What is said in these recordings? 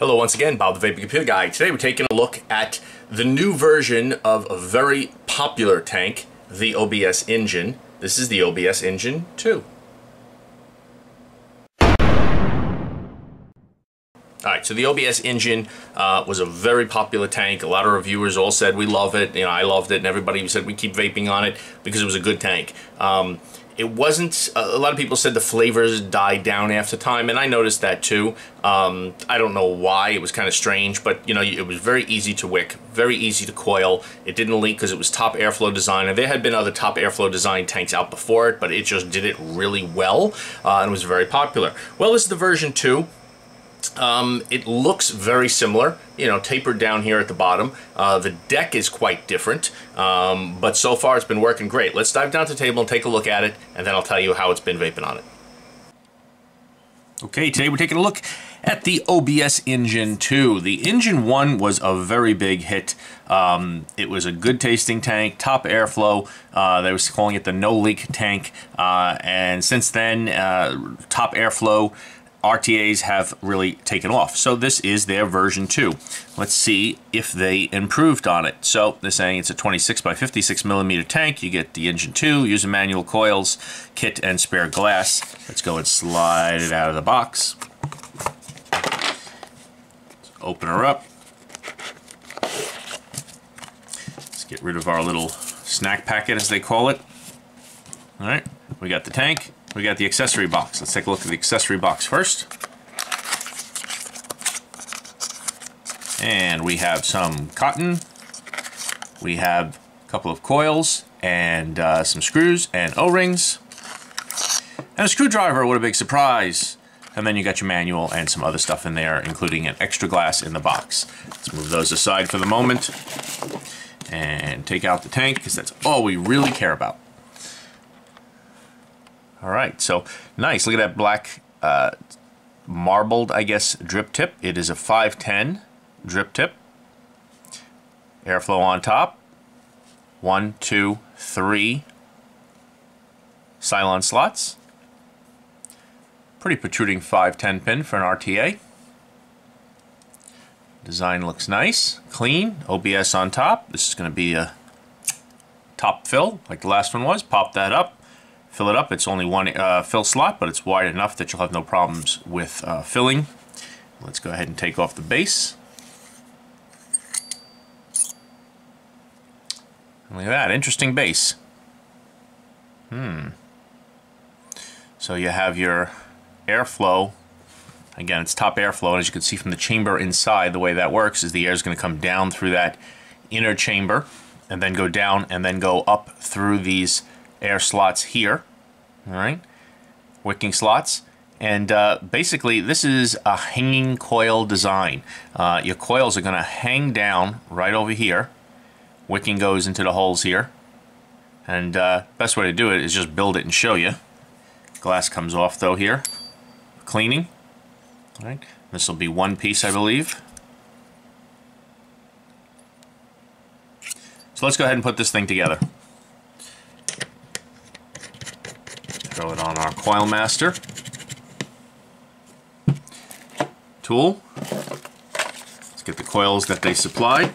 Hello once again, Bob the Vapor Computer Guy. Today we're taking a look at the new version of a very popular tank, the OBS Engine. This is the OBS Engine 2. Alright, so the OBS Engine was a very popular tank. A lot of reviewers all said we love it. You know, I loved it, and everybody said we keep vaping on it because it was a good tank. It wasn't, a lot of people said the flavors died down after time, and I noticed that too. I don't know why, it was kind of strange, but you know, it was very easy to wick, very easy to coil. It didn't leak because it was top airflow design, and there had been other top airflow design tanks out before it, but it just did it really well, and was very popular. Well, this is the version 2. It looks very similar, you know, tapered down here at the bottom. The deck is quite different, but so far it's been working great. Let's dive down to the table and take a look at it, and then I'll tell you how it's been vaping on it. Okay, today we're taking a look at the OBS Engine 2. The Engine 1 was a very big hit. It was a good tasting tank, top airflow. They was calling it the no leak tank, and since then, top airflow RTAs have really taken off. So this is their version 2. Let's see if they improved on it. So they're saying it's a 26 by 56 millimeter tank. You get the Engine 2, using manual coils, kit, and spare glass. Let's go and slide it out of the box. Let's open her up. Let's get rid of our little snack packet, as they call it. All right, we got the tank. We got the accessory box. Let's take a look at the accessory box first. And we have some cotton. We have a couple of coils and some screws and O-rings. And a screwdriver, what a big surprise. And then you got your manual and some other stuff in there, including an extra glass in the box. Let's move those aside for the moment and take out the tank, because that's all we really care about. All right, so nice. Look at that black marbled, I guess, drip tip. It is a 510 drip tip. Airflow on top. 1, 2, 3 Cylon slots. Pretty protruding 510 pin for an RTA. Design looks nice, clean. OBS on top. This is going to be a top fill, like the last one was. Pop that up. Fill it up. It's only one fill slot, but it's wide enough that you'll have no problems with filling. Let's go ahead and take off the base. Look at that, interesting base. So you have your airflow. Again, it's top airflow, and as you can see from the chamber inside, the way that works is the air is going to come down through that inner chamber, and then go down, and then go up through these air slots here. All right, wicking slots, and basically this is a hanging coil design. Your coils are going to hang down right over here. Wicking goes into the holes here, and best way to do it is just build it and show you. Glass comes off though here, cleaning. All right, this will be one piece, I believe. So let's go ahead and put this thing together. Throw it on our coil master tool. Let's get the coils that they supplied.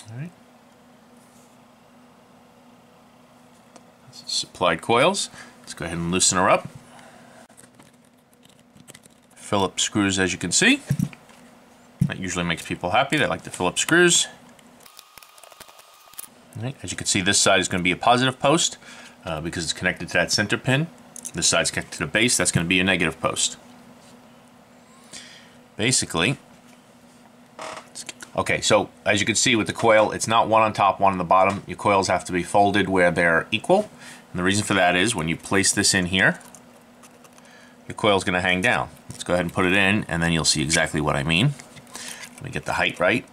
All right. Supplied coils. Let's go ahead and loosen her up. Phillips screws, as you can see. That usually makes people happy. They like the Phillips screws. All right, as you can see, this side is going to be a positive post because it's connected to that center pin. This side's connected to the base. That's going to be a negative post. Basically, okay, so as you can see with the coil, it's not one on top, one on the bottom. Your coils have to be folded where they're equal. And the reason for that is when you place this in here, the coil's going to hang down. Let's go ahead and put it in, and then you'll see exactly what I mean. Let me get the height right.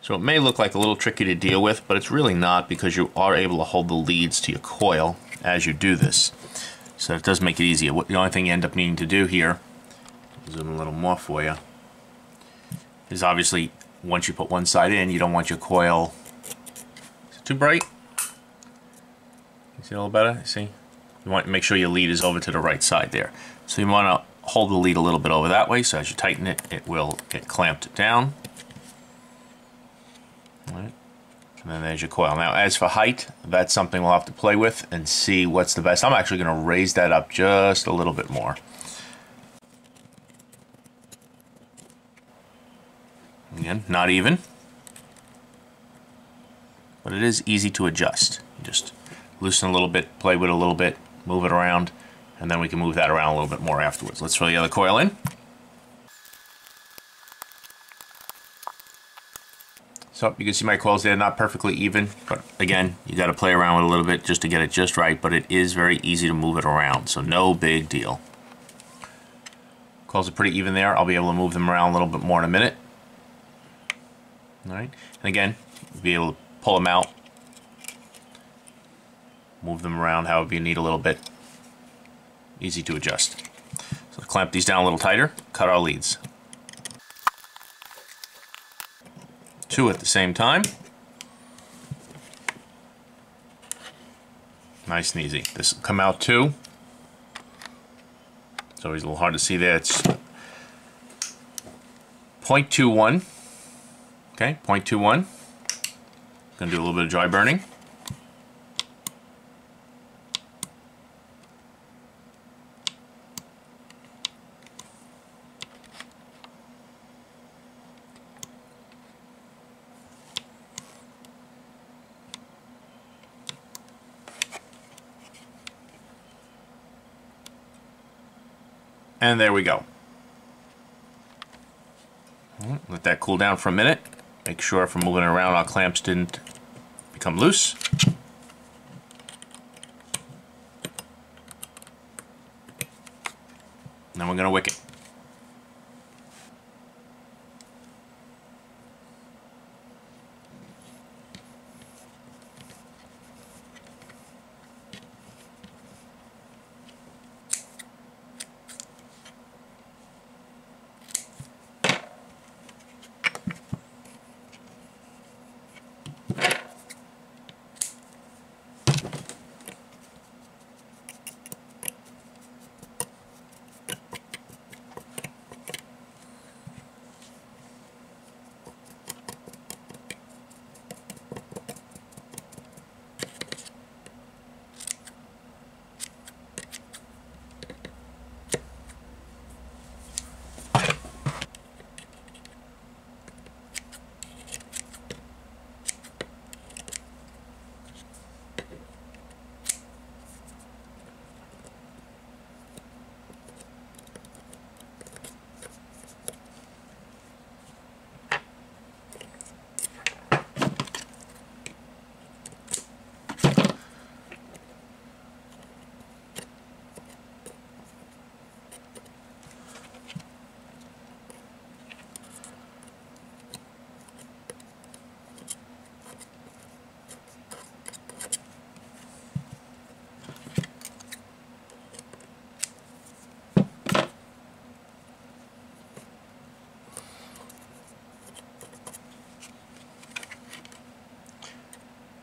So it may look like a little tricky to deal with, but it's really not, because you are able to hold the leads to your coil as you do this. So it does make it easier. The only thing you end up needing to do here, zoom a little more for you, is obviously once you put one side in, you don't want your coil. Is it too bright? You see a little better? See? You want to make sure your lead is over to the right side there. So you want to hold the lead a little bit over that way, so as you tighten it, it will get clamped down. All right. And then there's your coil. Now, as for height, that's something we'll have to play with and see what's the best. I'm actually going to raise that up just a little bit more. Again, not even, but it is easy to adjust. You just loosen a little bit, play with it a little bit, move it around, and then we can move that around a little bit more afterwards. Let's throw the other coil in. So you can see my coils there, not perfectly even, but again, you got to play around with it a little bit just to get it just right, but it is very easy to move it around, so no big deal. Coils are pretty even there. I'll be able to move them around a little bit more in a minute. All right, and again, you'll be able to pull them out, move them around however you need a little bit. Easy to adjust. So clamp these down a little tighter, cut our leads. 2 at the same time. Nice and easy. This will come out too. It's always a little hard to see there. It's 0.21. Okay, 0.21. Gonna do a little bit of dry burning. And there we go. Let that cool down for a minute. Make sure if we're moving it around, our clamps didn't become loose. Now we're going to wick it.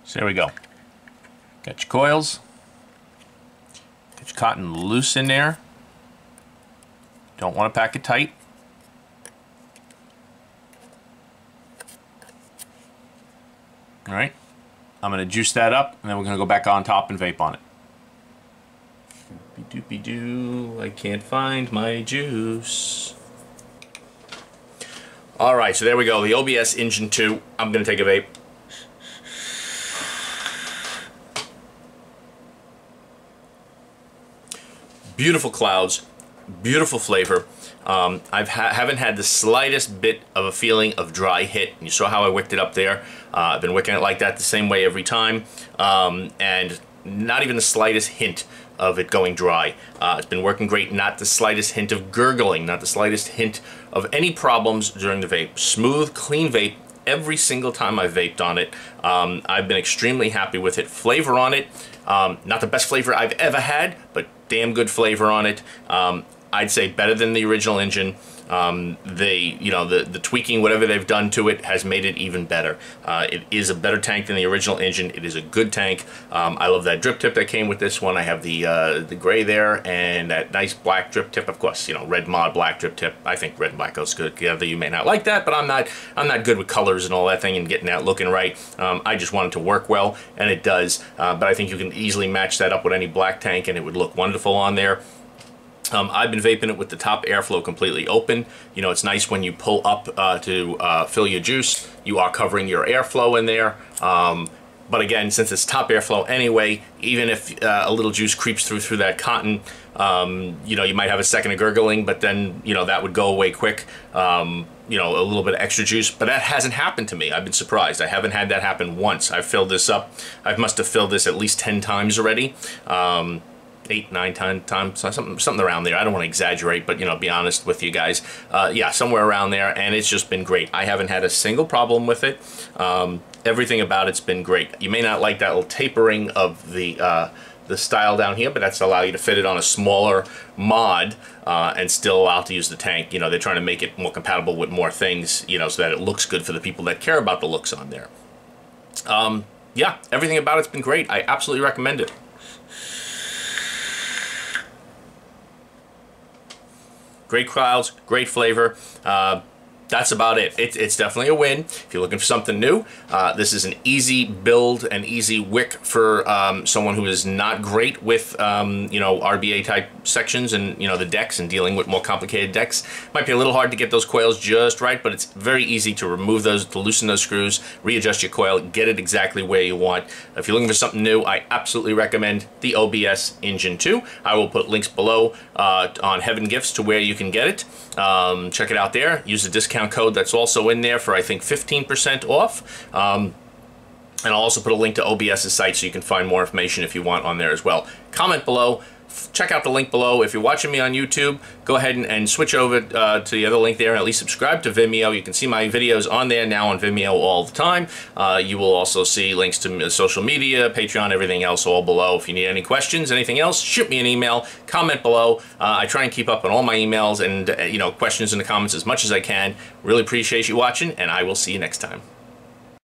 So there we go. Got your coils. Get your cotton loose in there. Don't want to pack it tight. All right. I'm going to juice that up, and then we're going to go back on top and vape on it. Doopy-doo, I can't find my juice. All right, so there we go. The OBS Engine 2. I'm going to take a vape. Beautiful clouds, beautiful flavor. Haven't had the slightest bit of a feeling of dry hit. You saw how I wicked it up there. I've been wicking it like that the same way every time, and not even the slightest hint of it going dry. It's been working great. Not the slightest hint of gurgling, not the slightest hint of any problems during the vape. Smooth, clean vape every single time I vaped on it. I've been extremely happy with it. Flavor on it, not the best flavor I've ever had, but damn good flavor on it. I'd say better than the original engine. The tweaking, whatever they've done to it, has made it even better. It is a better tank than the original engine. It is a good tank. I love that drip tip that came with this one. I have the gray there and that nice black drip tip. Of course, you know, red mod, black drip tip. I think red and black goes good together. You may not like that, but I'm not good with colors and all that thing and getting that looking right. I just want it to work well, and it does. But I think you can easily match that up with any black tank, and it would look wonderful on there. I've been vaping it with the top airflow completely open. You know, it's nice when you pull up to fill your juice, you are covering your airflow in there. But again, since it's top airflow anyway, even if a little juice creeps through that cotton, you know, you might have a second of gurgling, but then, you know, that would go away quick. You know, a little bit of extra juice, but that hasn't happened to me. I've been surprised. I haven't had that happen once. I've filled this up. I must have filled this at least 10 times already. 8, 9, 10 times, something around there. I don't want to exaggerate, but, you know, be honest with you guys. Yeah, somewhere around there, and it's just been great. I haven't had a single problem with it. Everything about it's been great. You may not like that little tapering of the style down here, but that's allow you to fit it on a smaller mod and still allow to use the tank. You know, they're trying to make it more compatible with more things, you know, so that it looks good for the people that care about the looks on there. Yeah, everything about it's been great. I absolutely recommend it. Great clouds, great flavor. That's about it. It's definitely a win. If you're looking for something new, this is an easy build, an easy wick for someone who is not great with, you know, RBA type sections and, you know, the decks and dealing with more complicated decks. Might be a little hard to get those coils just right, but it's very easy to remove those, to loosen those screws, readjust your coil, get it exactly where you want. If you're looking for something new, I absolutely recommend the OBS Engine 2. I will put links below on Heaven Gifts to where you can get it. Check it out there. Use the discount code that's also in there for, I think, 15% off. And I'll also put a link to OBS's site so you can find more information if you want on there as well. Comment below. Check out the link below. If you're watching me on YouTube, go ahead and switch over to the other link there and at least subscribe to Vimeo. You can see my videos on there now on Vimeo all the time. You will also see links to social media, Patreon, everything else all below. If you need any questions, anything else, shoot me an email, comment below. I try and keep up on all my emails and you know, questions in the comments as much as I can. Really appreciate you watching, and I will see you next time.